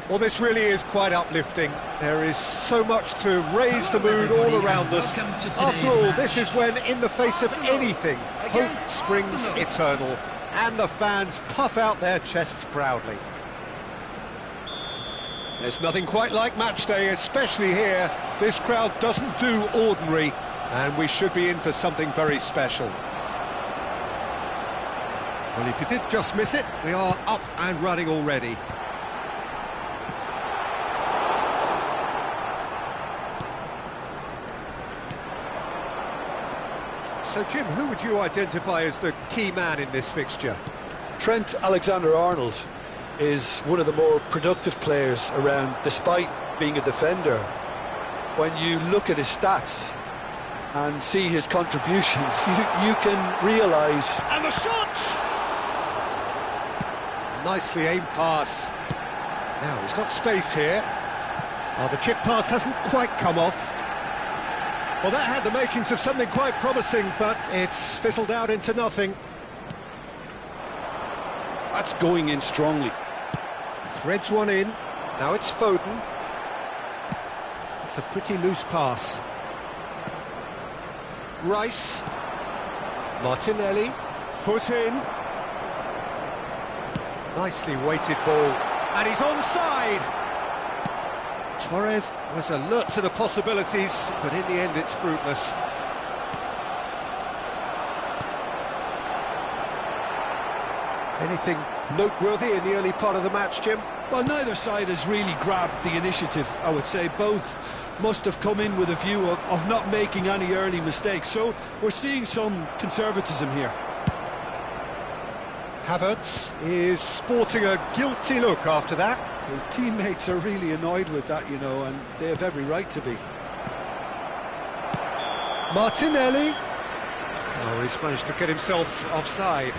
Well, this really is quite uplifting. There is so much to raise the mood all around us. After all, this is when, in the face of anything, hope springs eternal, and the fans puff out their chests proudly. There's nothing quite like match day, especially here. This crowd doesn't do ordinary, and we should be in for something very special. Well, if you did just miss it, we are up and running already. So, Jim, who would you identify as the key man in this fixture? Trent Alexander-Arnold is one of the more productive players around, despite being a defender. When you look at his stats and see his contributions, you can realise... And the shot! Nicely aimed pass. Now, he's got space here. Oh, the chip pass hasn't quite come off. Well, that had the makings of something quite promising, but it's fizzled out into nothing. That's going in strongly. Threads one in. Now it's Foden. It's a pretty loose pass. Rice. Martinelli. Foot in. Nicely weighted ball. And he's onside. Torres was alert to the possibilities, but in the end it's fruitless. Anything noteworthy in the early part of the match, Jim? Well, neither side has really grabbed the initiative, I would say. Both must have come in with a view of not making any early mistakes, so we're seeing some conservatism here. Havertz is sporting a guilty look after that. His teammates are really annoyed with that, you know, and they have every right to be. Martinelli. Oh, he's managed to get himself offside.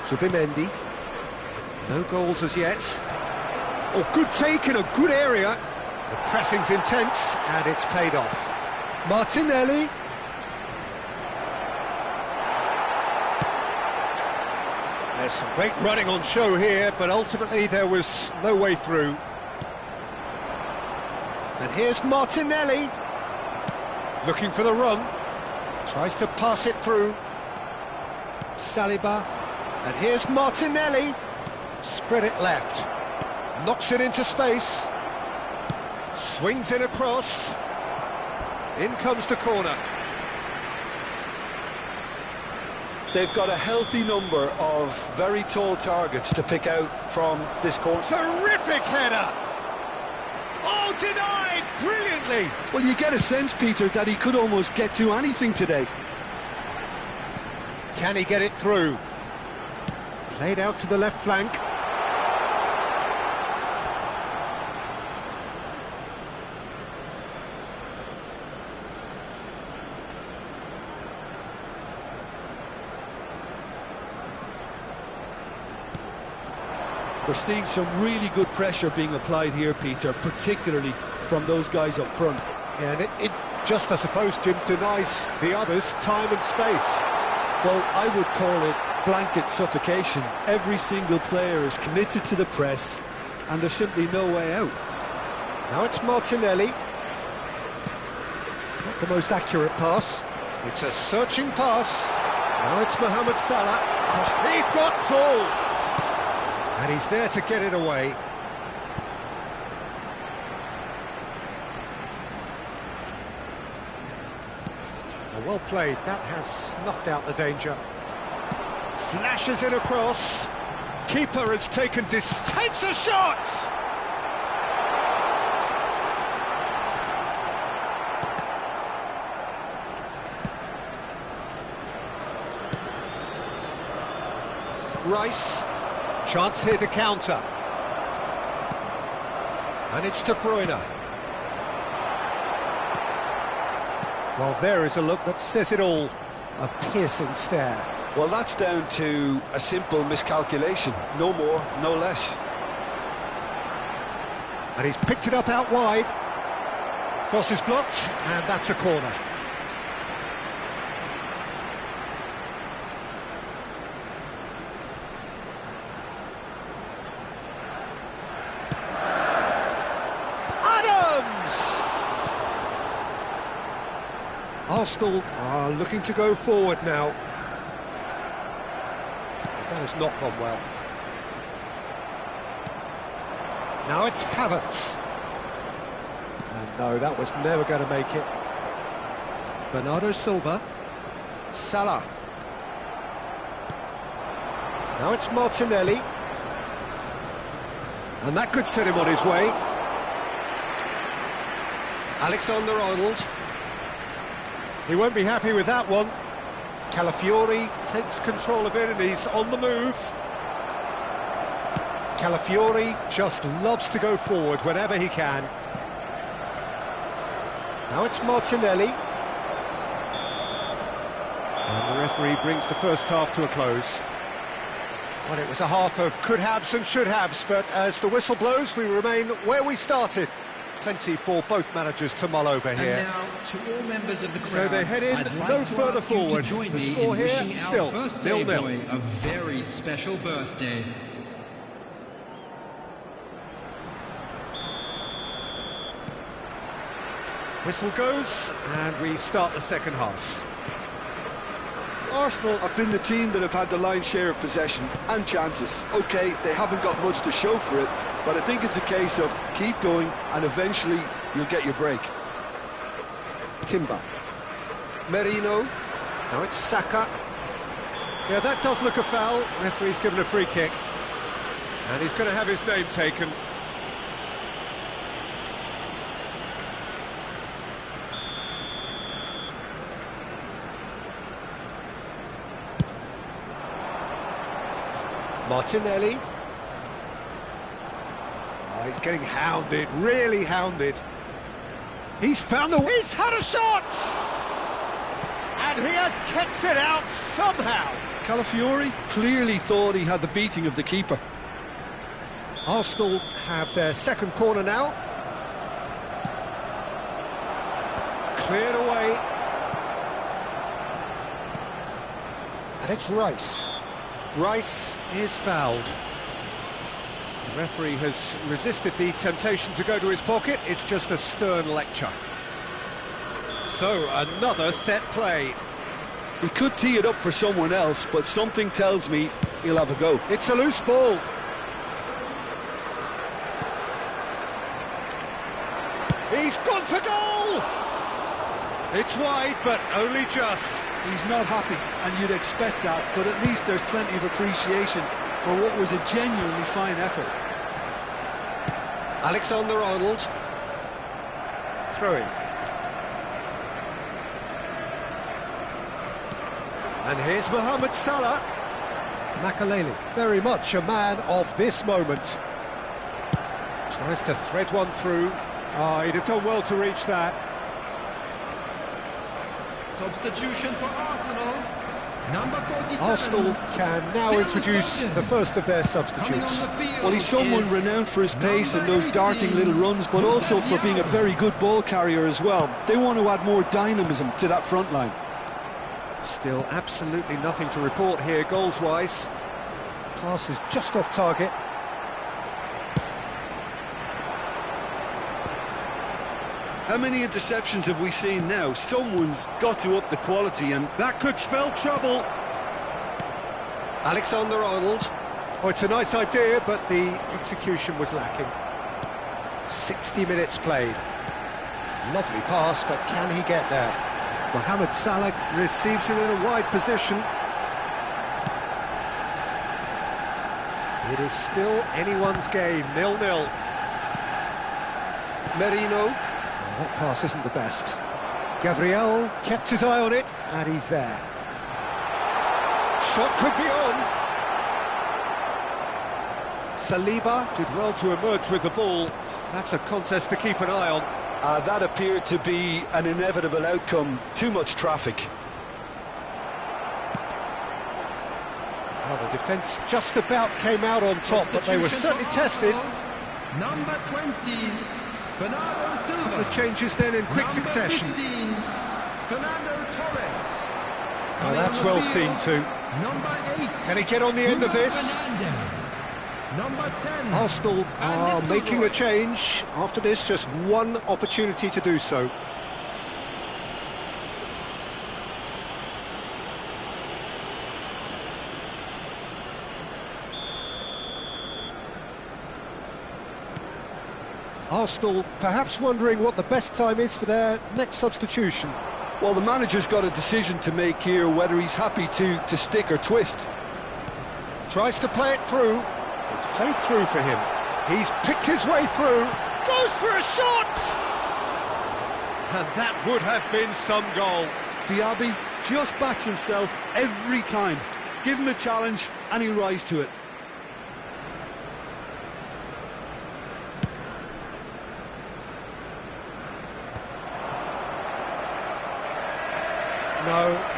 Zubimendi. No goals as yet. Oh, good take in a good area. The pressing's intense, and it's paid off. Martinelli. There's some great running on show here, but ultimately there was no way through. And here's Martinelli. Looking for the run. Tries to pass it through. Saliba. And here's Martinelli. Spread it left. Knocks it into space. Swings it across. In comes the corner. They've got a healthy number of very tall targets to pick out from this corner. Terrific header! Oh, denied brilliantly! Well, you get a sense, Peter, that he could almost get to anything today. Can he get it through? Played out to the left flank. We're seeing some really good pressure being applied here, Peter, particularly from those guys up front. Yeah, and it just, I suppose, Jim, denies the others time and space. Well, I would call it blanket suffocation. Every single player is committed to the press, and there's simply no way out. Now it's Martinelli. Not the most accurate pass. It's a searching pass. Now it's Mohamed Salah. He's got tall. And he's there to get it away. Well played. That has snuffed out the danger. Flashes it across. Keeper has taken takes a shot! Rice. Chance here to counter. And it's De Bruyne. Well, there is a look that says it all. A piercing stare. Well, that's down to a simple miscalculation. No more, no less. And he's picked it up out wide. Cross is blocked, and that's a corner. Arsenal are looking to go forward now. That has not gone well. Now it's Havertz. And no, that was never going to make it. Bernardo Silva. Salah. Now it's Martinelli. And that could set him on his way. Alexander-Arnold. He won't be happy with that one. Calafiori takes control of it and he's on the move. Calafiori just loves to go forward whenever he can. Now it's Martinelli. And the referee brings the first half to a close. Well, it was a half of could-haves and should-haves, but as the whistle blows, we remain where we started. Plenty for both managers to mull over here. And now, to all members of the crowd, so they head in no further forward. The score here still 0-0. A very special birthday. Whistle goes, and we start the second half. Arsenal have been the team that have had the lion's share of possession and chances. OK, they haven't got much to show for it, but I think it's a case of keep going and eventually you'll get your break. Timber. Merino. Now it's Saka. Yeah, that does look a foul. Referee's given a free kick. And he's going to have his name taken. Martinelli. Oh, he's getting hounded, really hounded. He's found the... He's had a shot! And he has kicked it out somehow. Calafiori clearly thought he had the beating of the keeper. Arsenal have their second corner now. Cleared away. And it's Rice. Rice is fouled. The referee has resisted the temptation to go to his pocket. It's just a stern lecture. So, another set play. He could tee it up for someone else, but something tells me he'll have a go. It's a loose ball. He's gone for goal! It's wide, but only just. He's not happy, and you'd expect that, but at least there's plenty of appreciation for what was a genuinely fine effort. Alexander-Arnold. Throwing. And here's Mohamed Salah. Makaleli, very much a man of this moment. Tries to thread one through. Oh, he'd have done well to reach that. Substitution for Arsenal. Number 47. Arsenal can now introduce the first of their substitutes. Well, he's someone renowned for his pace and those darting little runs, but also for being a very good ball carrier as well. They want to add more dynamism to that front line. Still absolutely nothing to report here goals-wise. Pass is just off target. How many interceptions have we seen now? Someone's got to up the quality, and that could spell trouble. Alexander-Arnold. Oh, it's a nice idea, but the execution was lacking. 60 minutes played. Lovely pass, but can he get there? Mohamed Salah receives it in a wide position. It is still anyone's game, 0-0. Merino. That pass isn't the best. Gabriel kept his eye on it, and he's there. Shot could be on. Saliba did well to emerge with the ball. That's a contest to keep an eye on. That appeared to be an inevitable outcome. Too much traffic. Well, the defence just about came out on top, but they were certainly tested. Number 20, Bernardo Silva. The changes then in quick succession. 15, Fernando Torres. Oh, that's well seen too. Number 8. Can he get on the end of this? Fernandez. Number 10. Arsenal are Nistelrooy. making a change. After this, just one opportunity to do so. Arsenal perhaps wondering what the best time is for their next substitution. Well, the manager's got a decision to make here, whether he's happy to stick or twist. Tries to play it through. It's played through for him. He's picked his way through. Goes for a shot! And that would have been some goal. Diaby just backs himself every time. Give him a challenge and he'll rise to it.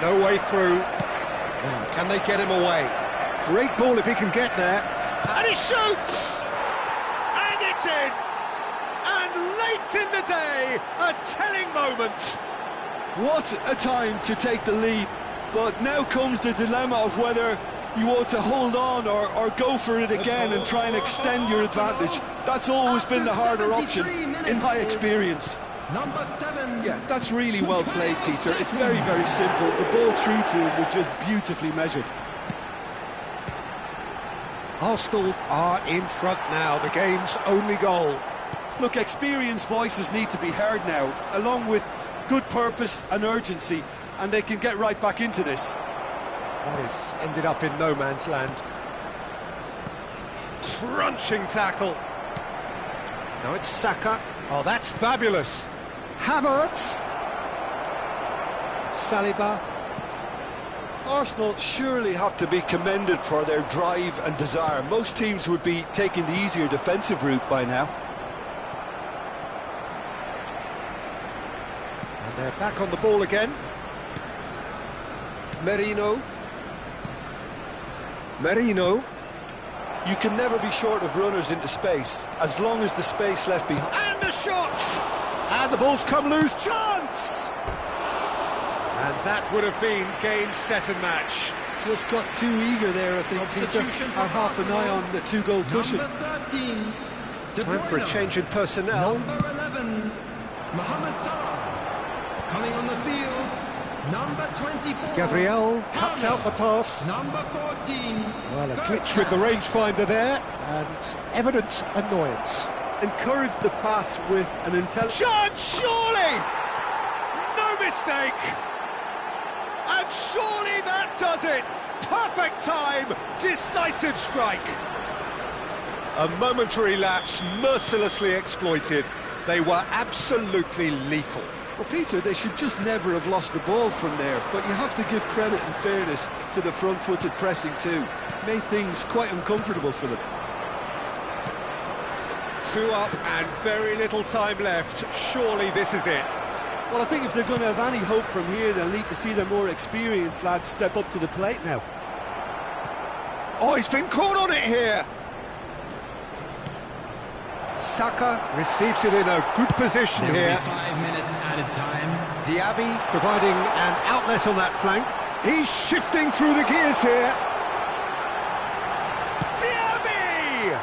No way through. Now, can they get him away? Great ball if he can get there. And he shoots! And it's in! And late in the day, a telling moment. What a time to take the lead. But now comes the dilemma of whether you want to hold on or go for it again and try and extend your advantage. That's always been the harder option, in my experience. Number 7. Yeah, that's really well played, Peter. It's very, very simple. The ball through to him was just beautifully measured. Arsenal are in front now, the game's only goal. Look, experienced voices need to be heard now, along with good purpose and urgency, and they can get right back into this. That has ended up in no man's land. Crunching tackle. Now it's Saka. Oh, that's fabulous. Havertz. Saliba. Arsenal surely have to be commended for their drive and desire. Most teams would be taking the easier defensive route by now. And they're back on the ball again. Merino. You can never be short of runners into space, as long as the space left behind. And the shot! And the ball's come loose. Chance! And that would have been game, set and match. Just got too eager there, I think, Peter. Had half an eye on the two-goal cushion. Number 13. De Time for a Bruyne. change in personnel. Number 11. Mohamed Salah. Coming on the field. Number 24. Gabriel cuts out the pass. Number 14. Well, a glitch with the rangefinder there, and evident annoyance. Encourage the pass with an intelligent... Chance, surely! No mistake! And surely that does it! Perfect time, decisive strike! A momentary lapse mercilessly exploited. They were absolutely lethal. Well, Peter, they should just never have lost the ball from there, but you have to give credit and fairness to the front-footed pressing too. Made things quite uncomfortable for them. 2 up and very little time left. Surely this is it. Well, I think if they're going to have any hope from here, they'll need to see their more experienced lads step up to the plate now. Oh, he's been caught on it here. Saka receives it in a good position There will here. be 5 minutes added time. Diaby providing an outlet on that flank. He's shifting through the gears here. Diaby!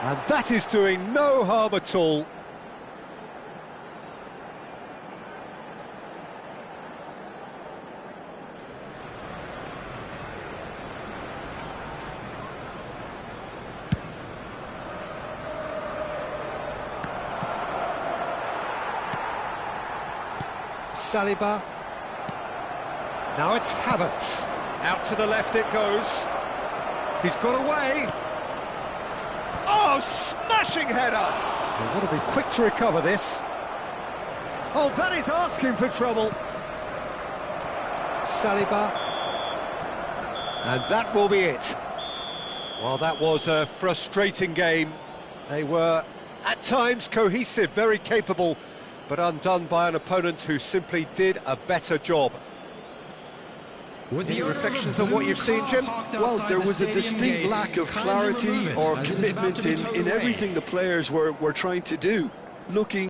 And that is doing no harm at all. Saliba. Now it's Havertz. Out to the left it goes. He's got away. Oh, smashing header! They want to be quick to recover this. Oh, that is asking for trouble. Saliba. And that will be it. Well, that was a frustrating game. They were, at times, cohesive, very capable, but undone by an opponent who simply did a better job. Any reflections on what you've seen, Jim? Well, there was a distinct lack of clarity or commitment in everything the players were trying to do. Looking